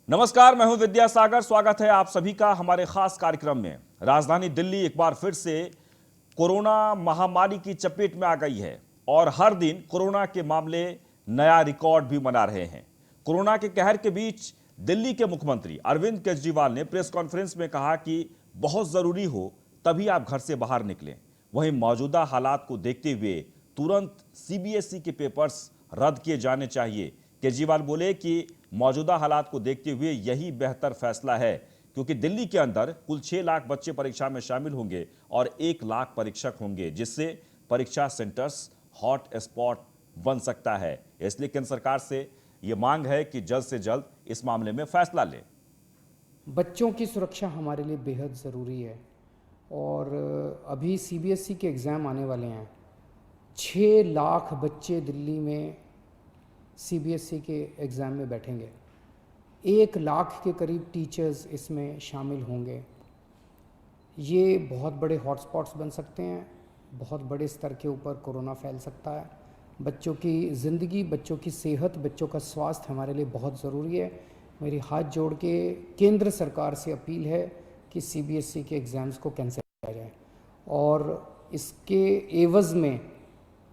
नमस्कार, मैं हूं विद्यासागर। स्वागत है आप सभी का हमारे खास कार्यक्रम में। राजधानी दिल्ली एक बार फिर से कोरोना महामारी की चपेट में आ गई है और हर दिन कोरोना के मामले नया रिकॉर्ड भी बना रहे हैं। कोरोना के कहर के बीच दिल्ली के मुख्यमंत्री अरविंद केजरीवाल ने प्रेस कॉन्फ्रेंस में कहा कि बहुत जरूरी हो तभी आप घर से बाहर निकलें। वहीं मौजूदा हालात को देखते हुए तुरंत सीबीएसई के पेपर्स रद्द किए जाने चाहिए। केजरीवाल बोले कि मौजूदा हालात को देखते हुए यही बेहतर फैसला है, क्योंकि दिल्ली के अंदर कुल 6 लाख बच्चे परीक्षा में शामिल होंगे और 1 लाख परीक्षक होंगे, जिससे परीक्षा सेंटर्स हॉट स्पॉट बन सकता है। इसलिए केंद्र सरकार से यह मांग है कि जल्द से जल्द इस मामले में फैसला ले। बच्चों की सुरक्षा हमारे लिए बेहद ज़रूरी है और अभी सीबीएसई के एग्ज़ाम आने वाले हैं। 6 लाख बच्चे दिल्ली में सीबीएसई के एग्ज़ाम में बैठेंगे। 1 लाख के करीब टीचर्स इसमें शामिल होंगे। ये बहुत बड़े हॉटस्पॉट्स बन सकते हैं। बहुत बड़े स्तर के ऊपर कोरोना फैल सकता है। बच्चों की ज़िंदगी, बच्चों की सेहत, बच्चों का स्वास्थ्य हमारे लिए बहुत ज़रूरी है। मेरी हाथ जोड़ के केंद्र सरकार से अपील है कि सीबीएसई के एग्ज़ाम्स को कैंसिल किया जाए और इसके एवज़ में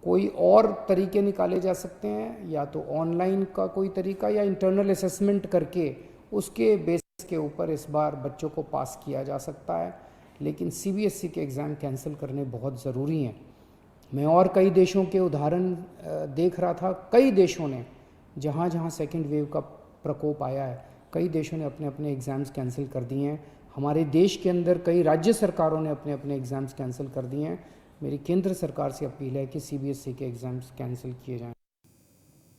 कोई और तरीके निकाले जा सकते हैं, या तो ऑनलाइन का कोई तरीका या इंटरनल असेसमेंट करके उसके बेसिस के ऊपर इस बार बच्चों को पास किया जा सकता है। लेकिन सीबीएसई के एग्ज़ाम कैंसिल करने बहुत ज़रूरी हैं। मैं और कई देशों के उदाहरण देख रहा था। कई देशों ने जहाँ जहाँ सेकेंड वेव का प्रकोप आया है, कई देशों ने अपने अपने एग्ज़ाम्स कैंसिल कर दिए हैं। हमारे देश के अंदर कई राज्य सरकारों ने अपने अपने एग्ज़ाम्स कैंसिल कर दिए हैं। मेरी केंद्र सरकार से अपील है कि सीबीएसई के एग्ज़ाम्स कैंसिल किए जाएं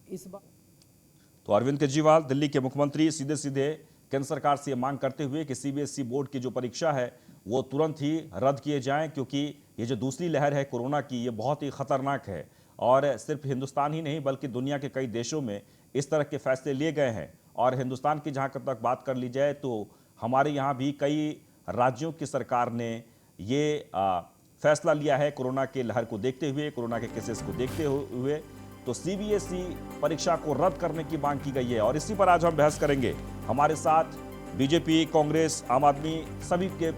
इस बार। तो अरविंद केजरीवाल दिल्ली के मुख्यमंत्री सीधे सीधे केंद्र सरकार से यह मांग करते हुए कि सीबीएसई बोर्ड की जो परीक्षा है वो तुरंत ही रद्द किए जाएं, क्योंकि ये जो दूसरी लहर है कोरोना की, ये बहुत ही खतरनाक है और सिर्फ हिंदुस्तान ही नहीं बल्कि दुनिया के कई देशों में इस तरह के फैसले लिए गए हैं। और हिंदुस्तान की जहाँ तक बात कर ली जाए तो हमारे यहाँ भी कई राज्यों की सरकार ने ये फैसला लिया है कोरोना के लहर को देखते हुए, कोरोना के केसेस को देखते हुए। तो सीबीएसई परीक्षा को रद्द करने की मांग की गई है और इसी पर आज हम बहस करेंगे। हमारे साथ बीजेपी, कांग्रेस, आम आदमी सभी के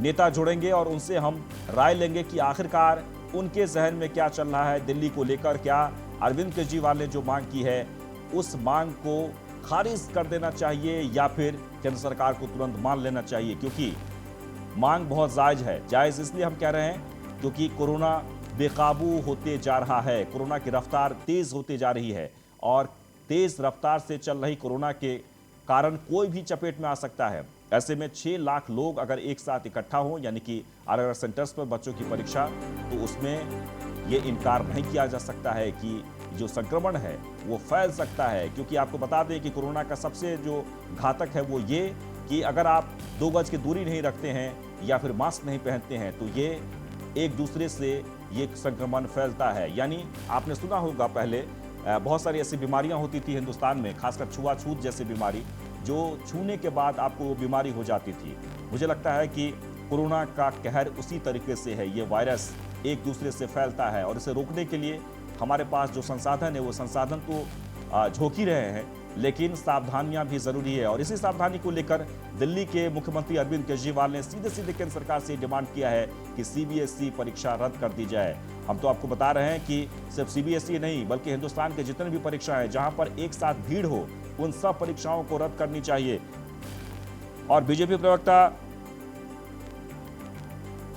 नेता जुड़ेंगे और उनसे हम राय लेंगे कि आखिरकार उनके जहन में क्या चल रहा है दिल्ली को लेकर। क्या अरविंद केजरीवाल ने जो मांग की है उस मांग को खारिज कर देना चाहिए या फिर केंद्र सरकार को तुरंत मान लेना चाहिए, क्योंकि मांग बहुत जायज है। जायज इसलिए हम कह रहे हैं क्योंकि कोरोना बेकाबू होते जा रहा है, कोरोना की रफ्तार तेज होती जा रही है और तेज रफ्तार से चल रही कोरोना के कारण कोई भी चपेट में आ सकता है। ऐसे में 6 लाख लोग अगर एक साथ इकट्ठा हों, यानी कि अलग अलग सेंटर्स पर बच्चों की परीक्षा, तो उसमें ये इनकार नहीं किया जा सकता है कि जो संक्रमण है वो फैल सकता है। क्योंकि आपको बता दें कि कोरोना का सबसे जो घातक है वो ये कि अगर आप 2 गज की दूरी नहीं रखते हैं या फिर मास्क नहीं पहनते हैं तो ये एक दूसरे से ये संक्रमण फैलता है। यानी आपने सुना होगा पहले बहुत सारी ऐसी बीमारियां होती थी हिंदुस्तान में, खासकर छुआछूत जैसी बीमारी, जो छूने के बाद आपको वो बीमारी हो जाती थी। मुझे लगता है कि कोरोना का कहर उसी तरीके से है। ये वायरस एक दूसरे से फैलता है और इसे रोकने के लिए हमारे पास जो संसाधन है वो संसाधन तो झोंक ही रहे हैं, लेकिन सावधानियां भी जरूरी है। और इसी सावधानी को लेकर दिल्ली के मुख्यमंत्री अरविंद केजरीवाल ने सीधे सीधे केंद्र सरकार से डिमांड किया है कि सीबीएसई परीक्षा रद्द कर दी जाए। हम तो आपको बता रहे हैं कि सिर्फ सीबीएसई नहीं बल्कि हिंदुस्तान के जितने भी परीक्षा हैं जहां पर एक साथ भीड़ हो, उन सब परीक्षाओं को रद्द करनी चाहिए। और बीजेपी प्रवक्ता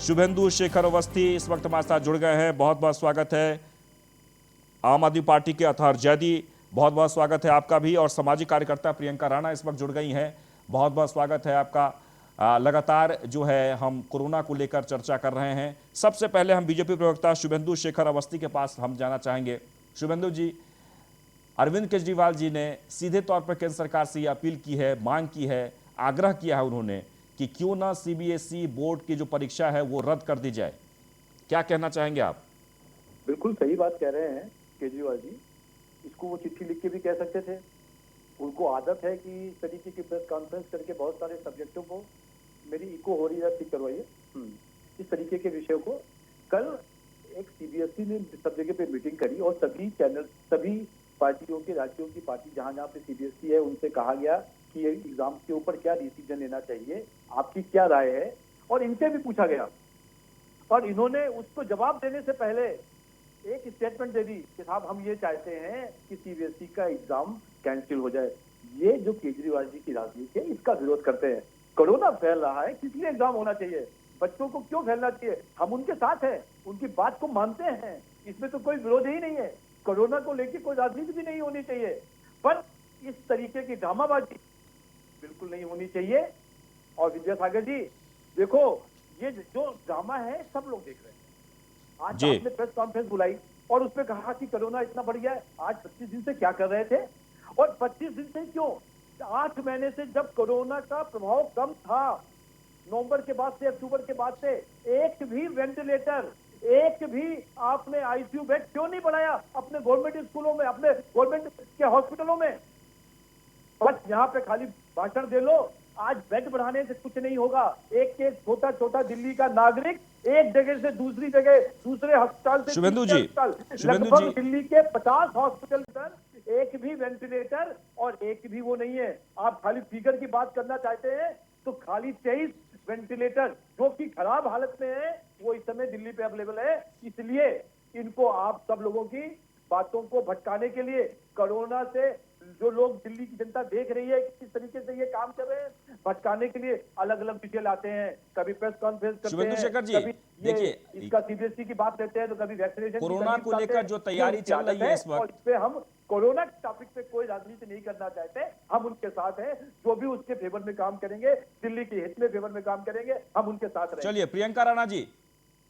शुभेंदु शेखर अवस्थी इस वक्त हमारे साथ जुड़ गए हैं। बहुत बहुत स्वागत है। आम आदमी पार्टी के अतहर जैदी, बहुत बहुत स्वागत है आपका भी। और सामाजिक कार्यकर्ता प्रियंका राणा इस वक्त जुड़ गई हैं, बहुत बहुत स्वागत है आपका। लगातार जो है हम कोरोना को लेकर चर्चा कर रहे हैं। सबसे पहले हम बीजेपी प्रवक्ता शुभेंदु शेखर अवस्थी के पास हम जाना चाहेंगे। शुभेंदु जी, अरविंद केजरीवाल जी ने सीधे तौर पर केंद्र सरकार से यह अपील की है, मांग की है, आग्रह किया है उन्होंने कि क्यों ना सीबीएसई बोर्ड की जो परीक्षा है वो रद्द कर दी जाए। क्या कहना चाहेंगे आप? बिल्कुल सही बात कह रहे हैं केजरीवाल जी। इसको वो चिट्ठी लिख के भी कह सकते थे। उनको आदत है कि इस तरीके की प्रेस कॉन्फ्रेंस करके बहुत सारे सब्जेक्टों को, मेरी इको हो रही है, ठीक करवाइए, इस तरीके के विषयों को। कल एक सीबीएसई ने सब जगह पे मीटिंग करी और सभी चैनल, सभी पार्टियों के राज्यों की पार्टी जहां जहां पे सीबीएसई है उनसे कहा गया कि ये एग्जाम के ऊपर क्या डिसीजन लेना चाहिए, आपकी क्या राय है, और इनसे भी पूछा गया और इन्होंने उसको जवाब देने से पहले एक स्टेटमेंट दे दी कि साहब हम ये चाहते हैं कि सीबीएसई का एग्जाम कैंसिल हो जाए। ये जो केजरीवाल जी की राजनीति है इसका विरोध करते हैं। कोरोना फैल रहा है, किस लिए एग्जाम होना चाहिए, बच्चों को क्यों फैलना चाहिए, हम उनके साथ हैं, उनकी बात को मानते हैं, इसमें तो कोई विरोध ही नहीं है। कोरोना को लेकर कोई राजनीति भी नहीं होनी चाहिए, पर इस तरीके की ड्रामाबाजी बिल्कुल नहीं होनी चाहिए। और विद्यासागर जी देखो, ये जो ड्रामा है सब लोग देख रहे हैं। आज जी। आपने प्रेस कॉन्फ्रेंस बुलाई और उसमें कहा कि कोरोना इतना बढ़ गया है। आज 25 दिन से क्या कर रहे थे, और 25 दिन से क्यों, 8 महीने से जब कोरोना का प्रभाव कम था, नवंबर के बाद से, अक्टूबर के बाद से, एक भी वेंटिलेटर, एक भी आपने आईसीयू बेड क्यों नहीं बनाया अपने गवर्नमेंट स्कूलों में, अपने गवर्नमेंट के हॉस्पिटलों में। बस यहाँ पे खाली भाषण दे लो। आज बेड बढ़ाने से कुछ नहीं होगा। एक एक छोटा छोटा दिल्ली का नागरिक एक जगह से दूसरी जगह, दूसरे अस्पताल से शुभेंदु तीसरे जी, अस्पताल, शुभेंदु लगभग जी। दिल्ली के 50 हॉस्पिटल पर एक भी वेंटिलेटर और एक भी वो नहीं है। आप खाली फिगर की बात करना चाहते हैं तो खाली 23 वेंटिलेटर जो कि खराब हालत में है वो इस समय दिल्ली पे अवेलेबल है। इसलिए इनको आप सब लोगों की बातों को भटकाने के लिए, कोरोना से जो लोग दिल्ली की जनता देख रही है किस तरीके से ये काम कर रहे हैं, भटकाने के लिए अलग अलग विषय लाते हैं। कभी प्रेस कॉन्फ्रेंस करते शुभेंदु हैं, शेखर जी, कभी ये देखिए, इसका सीबीएसई की बात लेते हैं, तो कभी वैक्सीनेशन कोरोना को लेकर जो तैयारी चल रही है इस वक्त, और इस पे हम कोरोना के टॉपिक पे कोई राजनीति नहीं करना चाहते। हम उनके साथ हैं, जो भी उसके फेवर में काम करेंगे, दिल्ली के हित में फेवर में काम करेंगे, हम उनके साथ रहेंगे। चलिए प्रियंका राणा जी,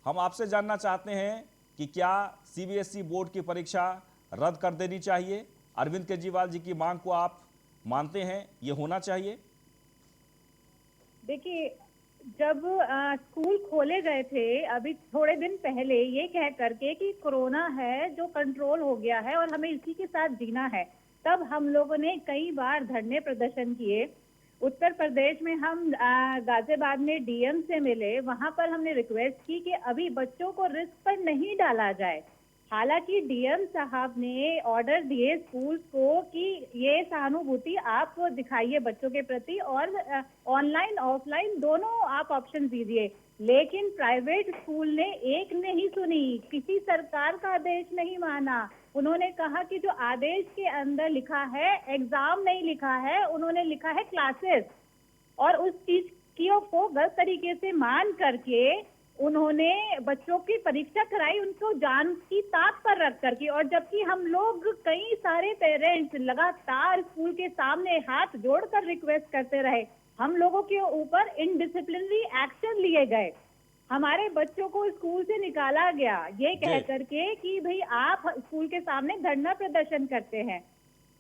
हम आपसे जानना चाहते हैं कि क्या सीबीएसई बोर्ड की परीक्षा रद्द कर देनी चाहिए? अरविंद केजरीवाल जी की मांग को आप मानते हैं ये होना चाहिए? देखिए, जब स्कूल खोले गए थे अभी थोड़े दिन पहले ये कह करके कि कोरोना है जो कंट्रोल हो गया है और हमें इसी के साथ जीना है, तब हम लोगों ने कई बार धरने प्रदर्शन किए। उत्तर प्रदेश में हम गाजियाबाद में डीएम से मिले, वहां पर हमने रिक्वेस्ट की कि अभी बच्चों को रिस्क पर नहीं डाला जाए। हालांकि डीएम साहब ने ऑर्डर दिए स्कूल्स को कि ये सहानुभूति आप दिखाइए बच्चों के प्रति और ऑनलाइन ऑफलाइन दोनों आप ऑप्शन दीजिए, लेकिन प्राइवेट स्कूल ने एक नहीं सुनी, किसी सरकार का आदेश नहीं माना। उन्होंने कहा कि जो आदेश के अंदर लिखा है एग्जाम नहीं लिखा है, उन्होंने लिखा है क्लासेस, और उस चीज को गलत तरीके से मान करके उन्होंने बच्चों की परीक्षा कराई, उनको जान की ताक पर रख करके। और जबकि हम लोग कई सारे पेरेंट्स लगातार स्कूल के सामने हाथ जोड़कर रिक्वेस्ट करते रहे, हम लोगों के ऊपर इनडिसिप्लिनरी एक्शन लिए गए, हमारे बच्चों को स्कूल से निकाला गया ये कह करके कि भाई आप स्कूल के सामने धरना प्रदर्शन करते हैं।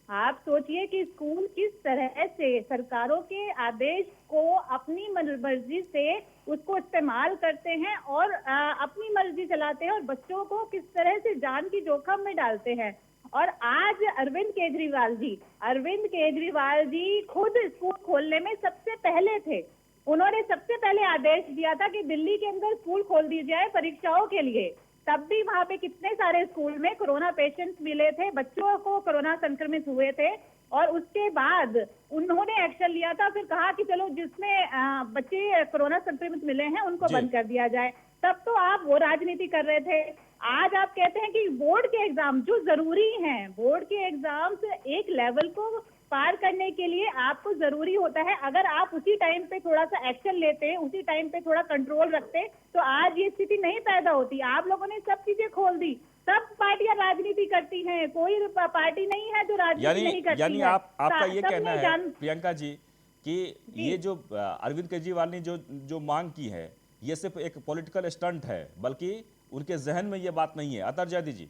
आप सोचिए कि स्कूल किस तरह से सरकारों के आदेश को अपनी मर्जी से उसको इस्तेमाल करते हैं और अपनी मर्जी चलाते हैं और बच्चों को किस तरह से जान की जोखिम में डालते हैं। और आज अरविंद केजरीवाल जी खुद स्कूल खोलने में सबसे पहले थे। उन्होंने सबसे पहले आदेश दिया था कि दिल्ली के अंदर स्कूल खोल दी जाए परीक्षाओं के लिए। तब भी वहां पे कितने सारे स्कूल में कोरोना पेशेंट्स मिले थे, बच्चों को कोरोना संक्रमित हुए थे, और उसके बाद उन्होंने एक्शन लिया था। फिर कहा कि चलो जिसमें बच्चे कोरोना संक्रमित मिले हैं उनको बंद कर दिया जाए। तब तो आप वो राजनीति कर रहे थे। आज आप कहते हैं कि बोर्ड के एग्जाम जो जरूरी हैं, बोर्ड के एग्जाम्स एक लेवल को पार करने के लिए आपको जरूरी होता है, अगर आप उसी टाइम पे थोड़ा सा एक्शन लेते, उसी टाइम पे थोड़ा कंट्रोल रखते तो आज ये स्थिति नहीं पैदा होती। आप लोगों ने सब चीजें खोल दी। सब पार्टियां राजनीति करती हैं, कोई पार्टी नहीं है जो राजनीति नहीं करती यानी है। आपका ये कहना है प्रियंका जी कि ये जो अरविंद केजरीवाल ने जो मांग की है ये सिर्फ एक पॉलिटिकल स्टंट है, बल्कि उनके जहन में ये बात नहीं है। अतर जैदी जी,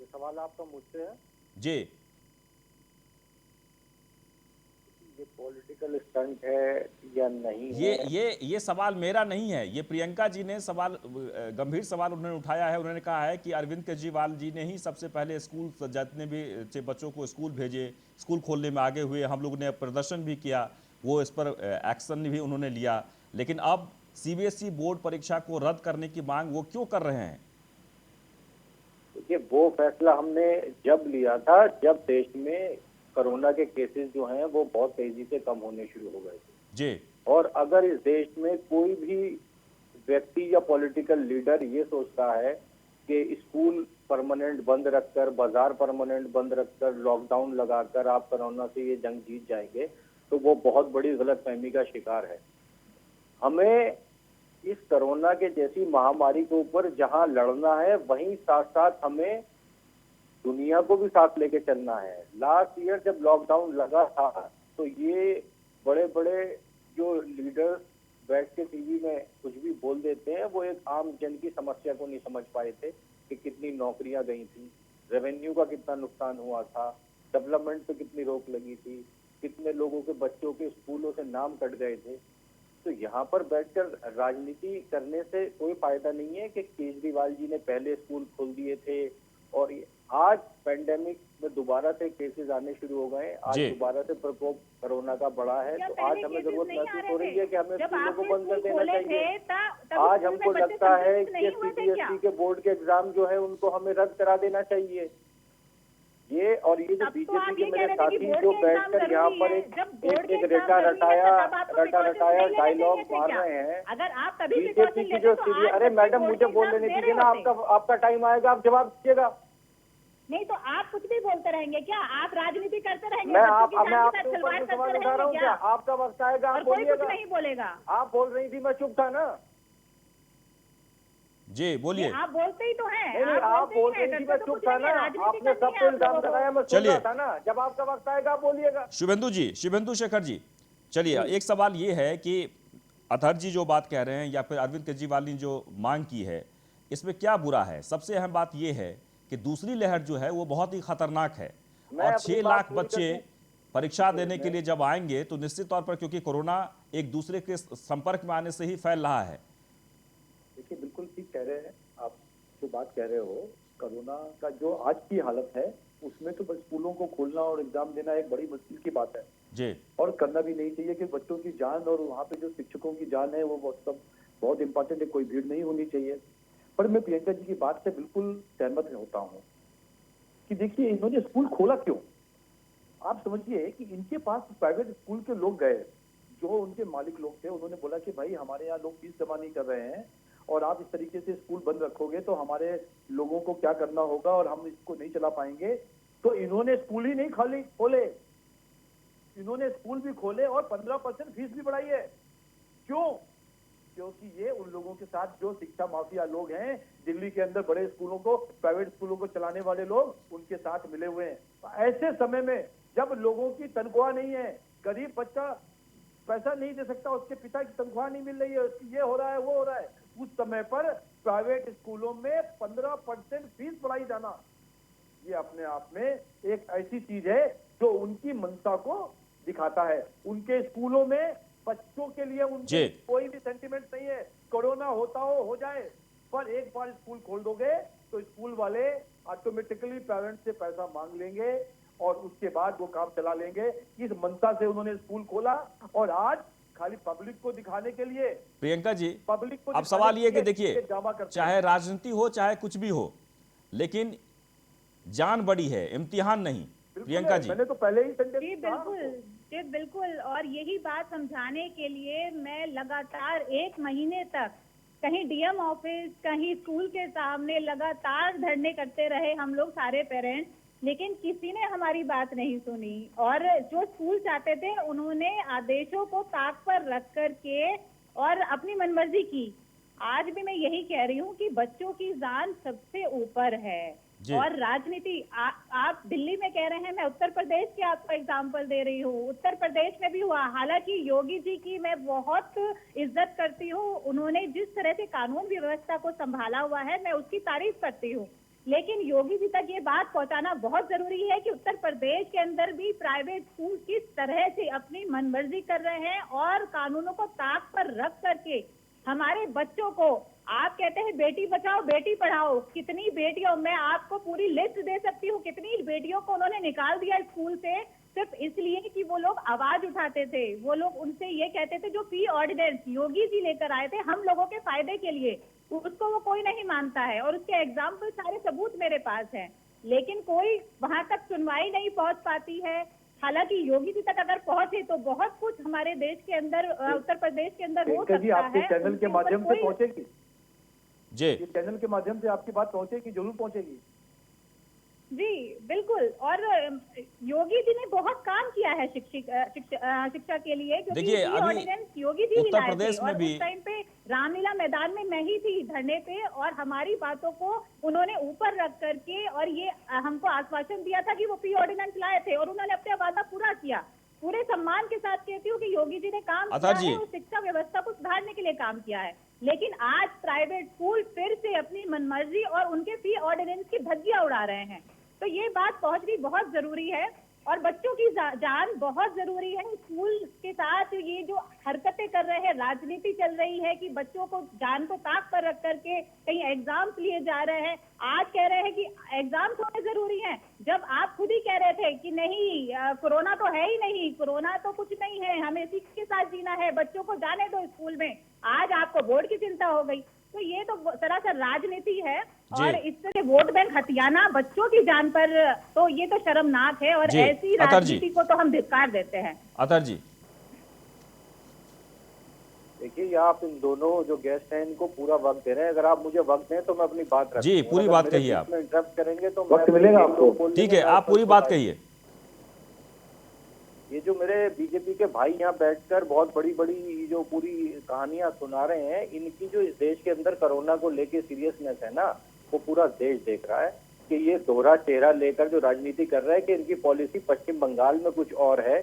सवाल आपका मुझसे है जी, ये पॉलिटिकल स्टंट है या नहीं है? ये सवाल मेरा नहीं है, ये प्रियंका जी ने सवाल, गंभीर सवाल उन्होंने उठाया है। उन्होंने कहा है कि अरविंद केजरीवाल जी ने ही सबसे पहले स्कूल जितने भी बच्चों को स्कूल भेजे, स्कूल खोलने में आगे हुए, हम लोग ने प्रदर्शन भी किया, वो इस पर एक्शन भी उन्होंने लिया, लेकिन अब सीबीएसई बोर्ड परीक्षा को रद्द करने की मांग वो क्यों कर रहे हैं? देखिए, वो फैसला हमने जब लिया था जब देश में कोरोना के केसेस जो हैं वो बहुत तेजी से कम होने शुरू हो गए थे। जी और अगर इस देश में कोई भी व्यक्ति या पॉलिटिकल लीडर ये सोचता है कि स्कूल परमानेंट बंद रखकर, बाजार परमानेंट बंद रखकर, लॉकडाउन लगाकर आप कोरोना से ये जंग जीत जाएंगे, तो वो बहुत बड़ी गलतफहमी का शिकार है। हमें इस कोरोना के जैसी महामारी के ऊपर जहां लड़ना है, वहीं साथ साथ हमें दुनिया को भी साथ लेके चलना है। लास्ट ईयर जब लॉकडाउन लगा था तो ये बड़े बड़े जो लीडर्स बैठ के टीवी में कुछ भी बोल देते हैं, वो एक आम जन की समस्या को नहीं समझ पाए थे कि कितनी नौकरियां गई थी, रेवेन्यू का कितना नुकसान हुआ था, डेवलपमेंट पे कितनी रोक लगी थी, कितने लोगों के बच्चों के स्कूलों से नाम कट गए थे। तो यहाँ पर बैठकर राजनीति करने से कोई फायदा नहीं है कि केजरीवाल जी ने पहले स्कूल खोल दिए थे और आज पेंडेमिक में दोबारा से केसेस आने शुरू हो गए, आज जी। दोबारा से प्रकोप कोरोना का बढ़ा है। क्या तो पहले आज हमें केसेस जरूरत नहीं आ महसूस रहे हो रही थे? है कि हमें जब स्कूलों को आपने बंद कर स्कूल देना खोले चाहिए। थे, तब आज स्कूल में हमको बच्चे लगता है संतुष्ट कि नहीं हुए थे क्या? सीबीएसई के बोर्ड के एग्जाम जो है उनको हमें रद्द करा देना चाहिए। ये और ये जो तब तो बीजेपी आप के ये कह मेरे रहे थे कि साथी बोर्ड जो के एग्जाम बैठकर यहाँ जरूरी पर है। एक जब बोर्ड के एक एग्जाम रटा जरूरी है, रटाया तो तब आपको रटा precautions रटाया नहीं लेने डायलॉग चाहिए थे मार क्या? रहे हैं। अगर आप तभी बीजेपी precaution की लेते जो तो सीबी आज अरे बच्चे मैडम बोर्ड मुझे के बोलने एग्जाम नहीं दे दीजिए रहे ना, होते। आपका टाइम आएगा, आप जवाब दीजिएगा। नहीं तो आप कुछ भी बोलते रहेंगे क्या? आप राजनीति करते रहेंगे? मैं बच्चों की जान के आपके साथ ऊपर खिलवाड़ से करते सवाल उठा रहा रहेंगे हूँ क्या? क्या? आपका वक्त आएगा, और आप कोई कुछ बोलिएगा। नहीं बोलेगा। आप बोल रही थी, मैं चुप था ना। जी बोलिए। आप बोलते ही तो हैं। नहीं आप बोल रही थी, मैं चुप था ना। आपने सबको इल्जाम लगाया, मैं सुन चलिए। रहा था ना। जब आपका वक्त आएगा आप बोलिएगा। शुभेंदु जी, शुभेंदु शेखर जी, चलिए एक सवाल ये है कि अतहर जी जो बात कह रहे हैं या फिर अरविंद केजरीवाल ने जो मांग की है, इसमें क्या बुरा है? सबसे अहम बात ये है कि दूसरी लहर जो है वो बहुत ही खतरनाक है मैं और अपनी 6 बात लाख पूरी बच्चे कर दूं। परीक्षा देने के लिए जब आएंगे तो निश्चित तौर पर, क्योंकि कोरोना एक दूसरे के संपर्क में आने से ही फैल रहा है। देखिए, बिल्कुल ठीक कह रहे हैं आप। जो बात कह रहे हो, कोरोना का जो आज की हालत है उसमें तो बस स्कूलों को खोलना और एग्जाम देना एक बड़ी मुश्किल की बात है जी और करना भी नहीं चाहिए कि बच्चों की जान और वहाँ पे जो शिक्षकों की जान है वो बहुत इंपॉर्टेंट है। कोई भीड़ नहीं होनी चाहिए। पर मैं प्रियंका जी की बात से बिल्कुल सहमत होता हूँ कि देखिए, इन्होंने स्कूल खोला क्यों? आप समझिए कि इनके पास प्राइवेट स्कूल के लोग गए, जो उनके मालिक लोग थे, उन्होंने बोला कि भाई हमारे यहाँ लोग फीस जमा नहीं कर रहे हैं और आप इस तरीके से स्कूल बंद रखोगे तो हमारे लोगों को क्या करना होगा और हम इसको नहीं चला पाएंगे। तो इन्होंने स्कूल ही नहीं खोले, इन्होंने स्कूल भी खोले और 15% फीस भी बढ़ाई है। क्यों? क्योंकि ये उन लोगों के साथ जो शिक्षा माफिया लोग हैं, दिल्ली के अंदर बड़े स्कूलों को, प्राइवेट स्कूलों को चलाने वाले लोग, उनके साथ मिले हुए हैं। ऐसे समय में जब लोगों की तनख्वाह नहीं है, गरीब बच्चा पैसा नहीं दे सकता, उसके पिता की तनख्वाह नहीं मिल रही है, ये हो रहा है वो हो रहा है, उस समय पर प्राइवेट स्कूलों में 15% फीस बढ़ाई जाना, ये अपने आप में एक ऐसी चीज है जो उनकी मनसा को दिखाता है। उनके स्कूलों में बच्चों के लिए उनके कोई भी सेंटिमेंट नहीं है। कोरोना होता हो जाए, पर एक बार स्कूल खोल दोगे तो स्कूल वाले ऑटोमेटिकली पेरेंट्स से पैसा मांग लेंगे और उसके बाद वो काम चला लेंगे। इस मनसा से उन्होंने स्कूल खोला और आज खाली पब्लिक को दिखाने के लिए। प्रियंका जी, पब्लिक को अब सवाल ये कि देखिए, दावा चाहे राजनीति हो चाहे कुछ भी हो, लेकिन जान बड़ी है, इम्तिहान नहीं। प्रियंका जी, मैंने तो पहले ही जी बिल्कुल, और यही बात समझाने के लिए मैं लगातार 1 महीने तक कहीं डीएम ऑफिस, कहीं स्कूल के सामने लगातार धरने करते रहे हम लोग सारे पेरेंट्स, लेकिन किसी ने हमारी बात नहीं सुनी। और जो स्कूल चाहते थे उन्होंने आदेशों को ताक पर रख करके और अपनी मनमर्जी की। आज भी मैं यही कह रही हूँ कि बच्चों की जान सबसे ऊपर है और राजनीति। आप दिल्ली में कह रहे हैं, मैं उत्तर प्रदेश के आपको एग्जाम्पल दे रही हूँ। उत्तर प्रदेश में भी हुआ। हालांकि योगी जी की मैं बहुत इज्जत करती हूँ, उन्होंने जिस तरह से कानून व्यवस्था को संभाला हुआ है मैं उसकी तारीफ करती हूँ, लेकिन योगी जी तक ये बात पहुंचाना बहुत जरूरी है कि उत्तर प्रदेश के अंदर भी प्राइवेट स्कूल किस तरह से अपनी मनमर्जी कर रहे हैं और कानूनों को ताक पर रख करके हमारे बच्चों को, आप कहते हैं बेटी बचाओ बेटी पढ़ाओ, कितनी बेटियों, मैं आपको पूरी लिस्ट दे सकती हूँ कितनी बेटियों को उन्होंने निकाल दिया स्कूल से सिर्फ इसलिए कि वो लोग आवाज उठाते थे। वो लोग उनसे ये कहते थे, जो फी ऑर्डिनेंस योगी जी लेकर आए थे हम लोगों के फायदे के लिए, उसको वो कोई नहीं मानता है और उसके एग्जाम्पल सारे सबूत मेरे पास हैं, लेकिन कोई वहां तक सुनवाई नहीं पहुंच पाती है। हालांकि योगी जी तक अगर पहुंचे तो बहुत कुछ हमारे देश के अंदर, उत्तर प्रदेश के अंदर हो प्रियंका जी, सकता आपके है। चैनल के माध्यम से पहुंचेगी, जी ये चैनल के माध्यम से आपकी बात पहुंचेगी, जरूर पहुंचेगी। जी बिल्कुल। और योगी जी ने बहुत काम किया है शिक्षा के लिए, क्योंकि देखिए, ये अभी ऑर्डिनेंस योगी जी ही उत्तर लाए थे प्रदेश में और भी उस टाइम पे रामलीला मैदान में मैं ही थी धरने पे, और हमारी बातों को उन्होंने ऊपर रख करके और ये हमको आश्वासन दिया था कि वो फी ऑर्डिनेंस लाए थे और उन्होंने अपना वादा पूरा किया। पूरे सम्मान के साथ कहती हूँ कि योगी जी ने काम किया अतः जी, है और शिक्षा व्यवस्था को सुधारने के लिए काम किया है, लेकिन आज प्राइवेट स्कूल फिर से अपनी मनमर्जी और उनके फी ऑर्डिनेंस की धज्जियां उड़ा रहे हैं। तो ये बात पहुंचनी बहुत जरूरी है और बच्चों की जान बहुत जरूरी है। स्कूल के साथ ये जो हरकतें कर रहे हैं, राजनीति चल रही है कि बच्चों को जान को ताक पर रख करके कहीं एग्जाम्स लिए जा रहे हैं। आज कह रहे हैं कि एग्जाम्स होने जरूरी हैं, जब आप खुद ही कह रहे थे कि नहीं कोरोना तो है ही नहीं, कोरोना तो कुछ नहीं है, हमें इसी के साथ जीना है, बच्चों को जाने दो स्कूल में। आज आपको बोर्ड की चिंता हो गई, तो ये तो सरासर राजनीति है और इस तरह वोट बैंक हथियाना बच्चों की जान पर, तो ये तो शर्मनाक है और ऐसी राजनीति को तो हम धिक्कार देते हैं। अतर जी, देखिए, ये आप इन दोनों जो गेस्ट हैं इनको पूरा वक्त दे रहे हैं। अगर आप मुझे वक्त दें तो मैं अपनी बात रखूं। जी, पूरी बात कहिए आप। इंटरप्ट करेंगे तो वक्त मिलेगा आपको। ठीक है, आप पूरी बात कहिए। ये जो मेरे बीजेपी के भाई यहाँ बैठकर बहुत बड़ी बड़ी जो पूरी कहानियां सुना रहे हैं, इनकी जो इस देश के अंदर कोरोना को लेके सीरियसनेस है ना, वो पूरा देश देख रहा है कि ये दोहरा चेहरा लेकर जो राजनीति कर रहा है कि इनकी पॉलिसी पश्चिम बंगाल में कुछ और है,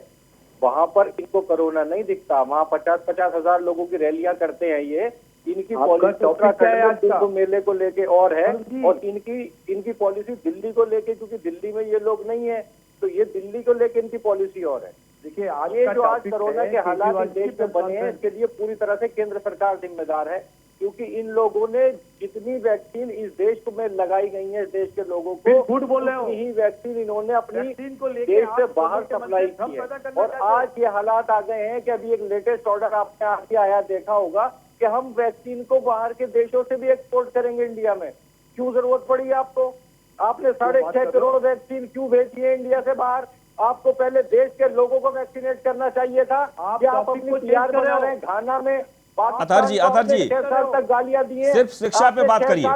वहां पर इनको कोरोना नहीं दिखता, वहां 50-50 हजार लोगों की रैलियां करते हैं ये। इनकी पॉलिसी उत्तराखंड मेले को लेके और है, और इनकी पॉलिसी दिल्ली को लेके, क्योंकि दिल्ली में ये लोग नहीं है तो ये दिल्ली को लेके इनकी पॉलिसी और है। देखिए, आज ये जो आज कोरोना के हालात इस देश में बने हैं, इसके लिए पूरी तरह से केंद्र सरकार जिम्मेदार है, क्योंकि इन लोगों ने जितनी वैक्सीन इस देश में लगाई गई है, इस देश के लोगों को झूठ बोल रहे हो, ही वैक्सीन इन्होंने अपनी देश से बाहर सप्लाई की है। और आज ये हालात आ गए हैं कि अभी एक लेटेस्ट ऑर्डर आपने आगे आया देखा होगा कि हम वैक्सीन को बाहर के देशों से भी एक्सपोर्ट करेंगे इंडिया में। क्यों जरूरत पड़ी आपको? आपने 6.5 करोड़ वैक्सीन क्यों भेजी है इंडिया से बाहर? आपको पहले देश के लोगों को वैक्सीनेट करना चाहिए था। आप अपनी PR बना रहे हैं घाना में। अतर जी, 6 साल तक गालियां दी हैं। सिर्फ शिक्षा पे बात करिए।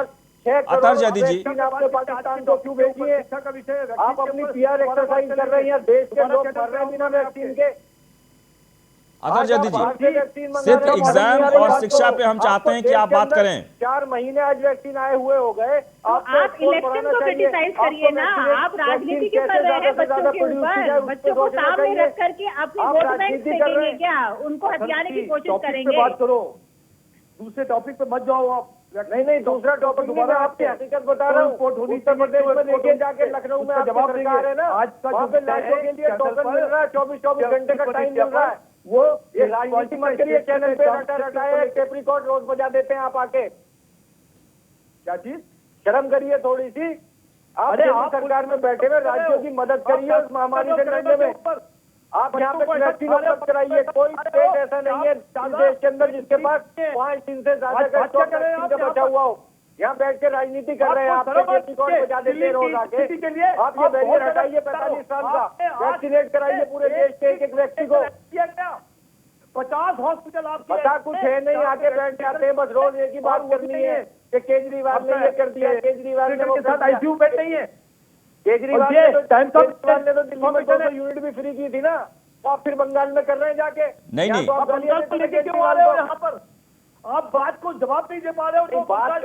अतर जादी जी, आपने पाकिस्तान को क्यों भेजी है? आप अपनी PR एक्सरसाइज कर रहे हैं, देश के लोग मर रहे हैं बिना वैक्सीन के। अतर जादी जी, सिर्फ एग्जाम और शिक्षा पे हम चाहते हैं कि आप बात करें। 4 महीने आज वैक्सीन आए हुए हो गए, आप इलेक्शन को क्रिटिसाइज करिए ना, आप राजनीति क्यों कर रहे हैं बच्चों के ऊपर? बच्चों को सामने रख करके अपनी वोट बैंक फेंकेंगे क्या? उनको हथियाने की कोशिश करेंगे? बात करो, दूसरे टॉपिक पे मत जाओ आप। नहीं, दूसरा टॉपिक दोबारा आपकी हकीकत बता रहा हूँ। उत्तर प्रदेश में देखिए जाके लखनऊ में जवाब सरकार है ना, आज का वहाँ पे लाइटों के लिए टोकन मिल रहा है, 24 घंटे का टाइम मिल रहा है। वो ये राजनीति मत करिए, चैनल पे रटाए टेप रिकॉर्ड रोज बजा देते हैं आप आके। क्या चीज? शर्म करिए थोड़ी सी। आप सरकार में बैठे हुए राज्यों की मदद करिए उस महामारी से लड़ने में। आप यहाँ पे वैक्सीन उपलब्ध कराइए। कोई स्टेट ऐसा नहीं है देश के अंदर जिसके पास 5 दिन से ज्यादा का बचा हुआ हो। यहाँ बैठ के राजनीति कर रहे हैं, आप रिकॉर्ड बजा देते हैं रोज आके। आप ये बैरियर हटाइए 45 साल का, वैक्सीनेट कराइए पूरे देश के एक व्यक्ति को। 50 हॉस्पिटल आप पता कुछ है नहीं, आके बैठ जाते हैं, बस रोज एक ही बात करनी है कि केजरीवाल ने ये कर दिया, केजरीवाल ने वो ICU बेड नहीं है। केजरीवाल ने तो दिल्ली में 200 यूनिट भी फ्री की थी ना, आप फिर बंगाल में कर रहे हैं जाके। नहीं, क्यों आ रहे हो यहाँ पर? आप बात को जवाब नहीं दे पा रहे हो। तो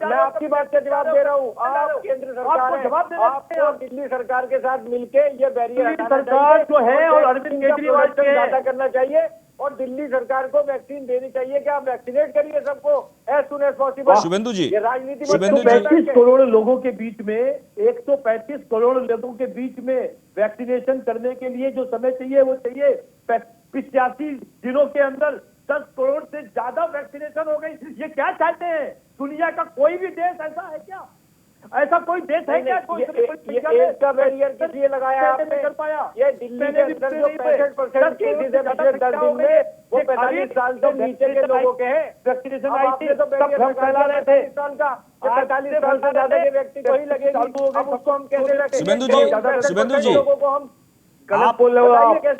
मैं आपकी बात का जवाब दे रहा हूँ। आप केंद्र सरकार जवाब दे रहे हैं, दिल्ली सरकार के साथ मिलके ये बैरियर सरकार जो है और अरविंद केजरीवाल को ज्यादा करना चाहिए और दिल्ली सरकार को वैक्सीन देनी चाहिए कि आप वैक्सीनेट करिए सबको as soon as possible. Shubhendu ji, ये राजनीति 135 करोड़ लोगों के बीच में 135 करोड़ लोगों के बीच में वैक्सीनेशन करने के लिए जो समय चाहिए वो चाहिए 85 दिनों के अंदर 10 करोड़ से ज्यादा वैक्सीनेशन हो गई। ये क्या चाहते हैं? दुनिया का कोई भी देश ऐसा है क्या? ऐसा कोई देश है क्या? कोई ये का बैरियर किस लिए लगाया आपने? कर पाया? ये दिल्ली के अंदर जो 65% केसेस है पिछले 10 दिन में, वो 45 साल से नीचे के लोगों के हैं। वैक्सीनेशन आई थी तब हम फैला रहे थे। 45 साल से ज्यादा के व्यक्ति को ही लगेगी, अब उसको हम कैसे रखें? शुभेंदु जी, लोगों को हम आप बोल रहे हो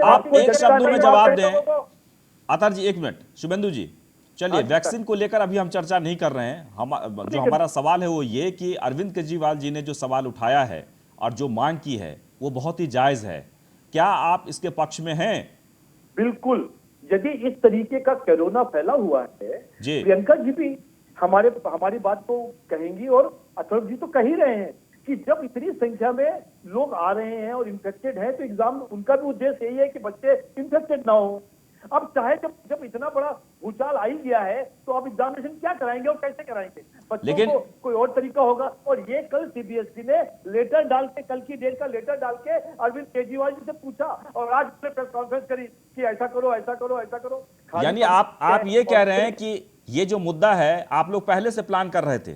आप एक शब्द में जवाब दें। अतर जी एक मिनट, शुभेंदु जी चलिए, वैक्सीन को लेकर अभी हम चर्चा नहीं कर रहे हैं। जो हमारा सवाल है वो ये कि अरविंद केजरीवाल जी ने जो सवाल उठाया है और जो मांग की है वो बहुत ही जायज है। क्या आप इसके पक्ष में हैं? बिल्कुल। यदि इस तरीके का कोरोना फैला हुआ है, जी। प्रियंका जी भी हमारी बात को कहेंगी और अथर्व जी तो कह ही रहे हैं कि जब इतनी संख्या में लोग आ रहे हैं और इन्फेक्टेड हैं, तो एग्जाम उनका भी उद्देश्य यही है कि बच्चे इन्फेक्टेड ना हो। अब चाहे जब इतना बड़ा भूचाल आ ही गया है, तो अब एग्जामिनेशन क्या कराएंगे और कैसे कराएंगे? बच्चों को कोई और तरीका होगा। और ये कल सीबीएसई ने लेटर डाल के, कल की डेट का लेटर डाल के अरविंद केजरीवाल जी से पूछा और आज प्रेस कॉन्फ्रेंस करी कि ऐसा करो, ऐसा करो, ऐसा करो। यानी आप ये कह रहे हैं कि ये जो मुद्दा है आप लोग पहले से प्लान कर रहे थे?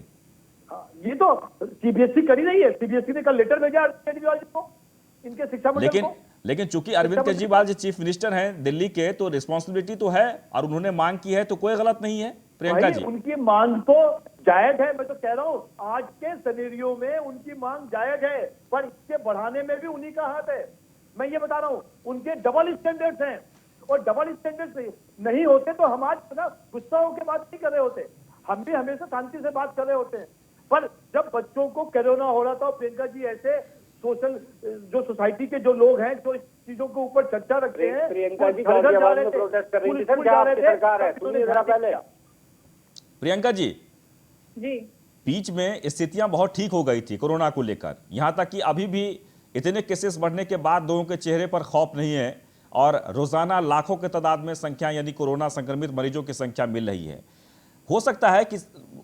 ये तो सीबीएसई कर ही रही है। सीबीएसई ने कल लेटर भेजा अरविंद केजरीवाल जी को, इनके शिक्षा मंडल को। लेकिन चूंकि अरविंद केजरीवाल जी चीफ मिनिस्टर हैं दिल्ली के, तो रिस्पॉन्सिबिलिटी तो है और उन्होंने मांग की है, तो कोई गलत नहीं है प्रियंका जी। उनकी मांग तो जायज है। मैं तो कह रहा हूँ आज के सिनेरियो में उनकी मांग जायज है, पर इसके बढ़ाने में भी उन्हीं का हाथ है। मैं ये बता रहा हूँ, उनके डबल स्टैंडर्ड्स हैं और डबल स्टैंडर्ड्स नहीं होते तो हम आज गुस्सा होकर बात नहीं कर रहे होते। हम भी हमेशा शांति से बात कर रहे होते हैं। पर जब बच्चों को कोरोना हो रहा था, प्रियंका जी ऐसे सोशल जो सोसाइटी के जो लोग हैं जो इस चीजों के ऊपर चर्चा रखते हैं, प्रियंका जी गाजियाबाद में प्रोटेस्ट कर रही थी सर, क्या आपकी सरकार है? सुनिए जरा पहले। प्रियंका जी जी, बीच में स्थितियां बहुत ठीक हो गई थी कोरोना को लेकर, यहां तक कि अभी भी इतने केसेस बढ़ने के बाद लोगों के चेहरे पर खौफ नहीं है और रोजाना लाखों के तादाद में संख्या यानी कोरोना संक्रमित मरीजों की संख्या मिल रही है। हो सकता है कि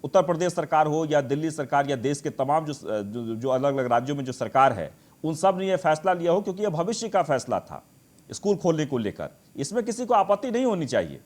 उत्तर प्रदेश सरकार हो या दिल्ली सरकार या देश के तमाम जो अलग अलग राज्यों में जो सरकार है, उन सब ने यह फैसला लिया हो क्योंकि यह भविष्य का फैसला था स्कूल खोलने को लेकर। इसमें किसी को आपत्ति नहीं होनी चाहिए।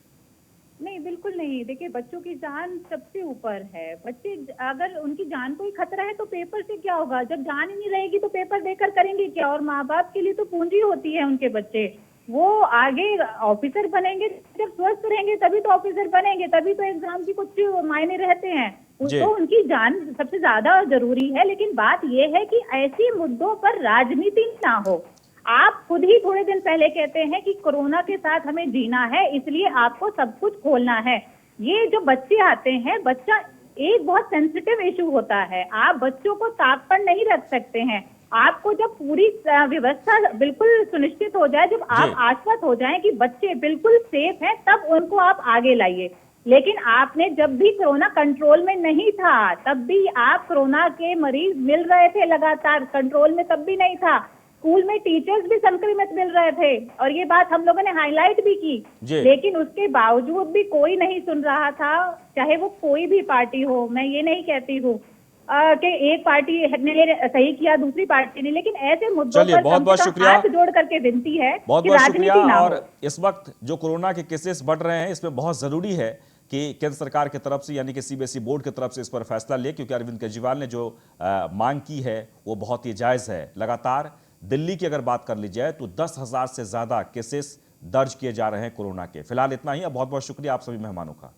नहीं, बिल्कुल नहीं। देखिए, बच्चों की जान सबसे ऊपर है। बच्चे अगर उनकी जान को ही खतरा है तो पेपर से क्या होगा? जब जान ही नहीं रहेगी तो पेपर देकर करेंगे क्या? और माँ बाप के लिए तो पूंजी होती है उनके बच्चे। वो आगे ऑफिसर बनेंगे, जब स्वस्थ रहेंगे तभी तो ऑफिसर बनेंगे, तभी तो एग्जाम की कुछ मायने रहते हैं। तो उनकी जान सबसे ज्यादा जरूरी है। लेकिन बात यह है कि ऐसे मुद्दों पर राजनीति ना हो। आप खुद ही थोड़े दिन पहले कहते हैं कि कोरोना के साथ हमें जीना है, इसलिए आपको सब कुछ खोलना है। ये जो बच्चे आते हैं, बच्चा एक बहुत सेंसिटिव इशू होता है। आप बच्चों को ताक पर नहीं रख सकते हैं। आपको जब पूरी व्यवस्था बिल्कुल सुनिश्चित हो जाए, जब आप आश्वस्त हो जाएं कि बच्चे बिल्कुल सेफ हैं, तब उनको आप आगे लाइए। लेकिन आपने जब भी कोरोना कंट्रोल में नहीं था, तब भी आप कोरोना के मरीज मिल रहे थे लगातार, कंट्रोल में तब भी नहीं था। स्कूल में टीचर्स भी संक्रमित मिल रहे थे और ये बात हम लोगों ने हाईलाइट भी की, लेकिन उसके बावजूद भी कोई नहीं सुन रहा था, चाहे वो कोई भी पार्टी हो। मैं ये नहीं कहती हूँ कि एक पार्टी ने सही किया, दूसरी पार्टी ने, लेकिन ऐसे मुद्दों पर बहुत बहुत शुक्रिया, हाथ जोड़ करके विनती है बहुत कि बहुत राजनीति शुक्रिया। ना हो। और इस वक्त जो कोरोना के केसेस बढ़ रहे हैं, इसमें बहुत जरूरी है कि केंद्र सरकार की तरफ से यानी कि सीबीएसई बोर्ड की तरफ से इस पर फैसला ले, क्योंकि अरविंद केजरीवाल ने जो मांग की है वो बहुत ही जायज है। लगातार दिल्ली की अगर बात कर ली जाए तो 10,000 से ज्यादा केसेस दर्ज किए जा रहे हैं कोरोना के। फिलहाल इतना ही। बहुत बहुत शुक्रिया आप सभी मेहमानों का।